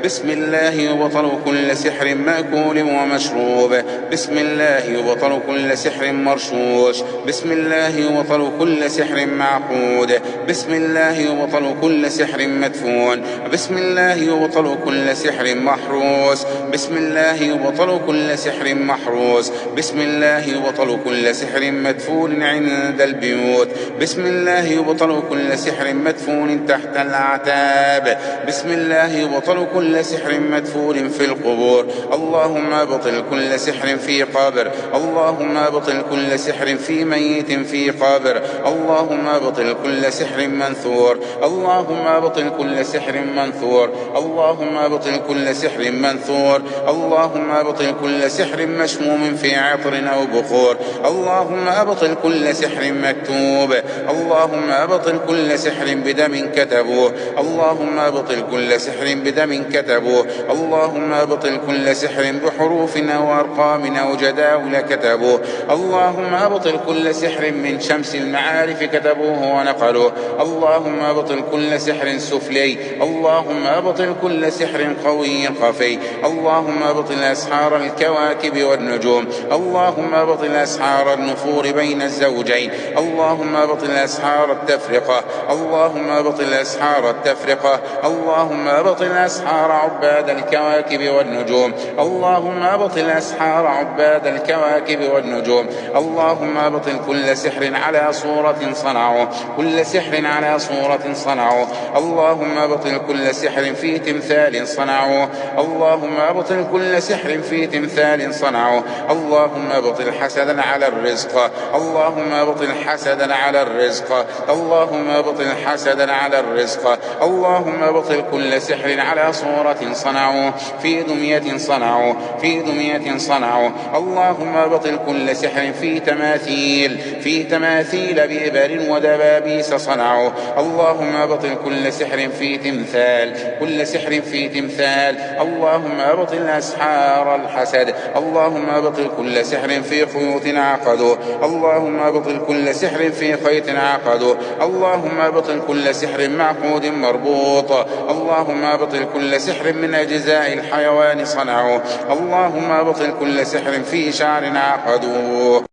بسم الله يبطل كل سحر مأكول ومشروب. بسم الله يبطل كل سحر مرشوش. بسم الله يبطل كل سحر معقود. بسم الله يبطل كل سحر مدفون. بسم الله يبطل كل سحر محروس. بسم الله يبطل كل سحر محروس. بسم الله يبطل كل سحر مدفون عند البيوت. بسم الله يبطل كل سحر مدفون تحت الأعتاب. بسم الله يبطل كل سحر مدفون في القبور. اللهم ابطل كل سحر في قبر. اللهم ابطل كل سحر في ميت في قبر. اللهم ابطل كل سحر منثور. اللهم ابطل كل سحر منثور. اللهم ابطل كل سحر منثور. اللهم ابطل كل سحر مشموم في عطر أو بخور. اللهم ابطل كل سحر مكتوب. اللهم ابطل كل سحر بدم كتبوه. اللهم ابطل كل سحر بدم كتبوه. اللهم ابطل كل سحر بحروف أو أرقام أو جداول كتبوه. اللهم ابطل كل سحر من شمس المعارف كتبوه ونقلوه. اللهم ابطل كل سحر سفلي. اللهم ابطل كل سحر قوي خفي. اللهم ابطل أسحار الكواكب والنجوم. اللهم ابطل أسحار النفور بين الزوجين. اللهم ابطل أسحار التفرقة. اللهم ابطل أسحار التفرقة. اللهم ابطل أسحار عباد الكواكب والنجوم. اللهم ابطل أسحار عباد الكواكب والنجوم. اللهم ابطل كل سحر على صورة صنعوه. كل سحر على صورة صنعوه. اللهم ابطل كل سحر في تمثال صنعوه. اللهم ابطل كل سحر في تمثال صنعوه. اللهم ابطل حسدا على الرزق. اللهم ابطل حسدا على الرزق. اللهم ابطل حسدا على الرزق. اللهم ابطل كل سحر على صورة صنعوه في دمية صنعوه. في دمية صنعوه. اللهم ابطل كل سحر في تماثيل. في تماثيل بإبر ودبابيس صنعوه. اللهم ابطل كل سحر في تمثال. كل سحر في تمثال. اللهم ابطل أسحار الحسد. اللهم ابطل كل سحر في خيوط عقدوه. اللهم ابطل كل سحر في خيط عقدوه. اللهم ابطل كل سحر معقود مربوط. اللهم ابطل كل سحر من أجزاء الحيوان صنعوه. اللهم ابطل كل سحر في شعر عقدوه.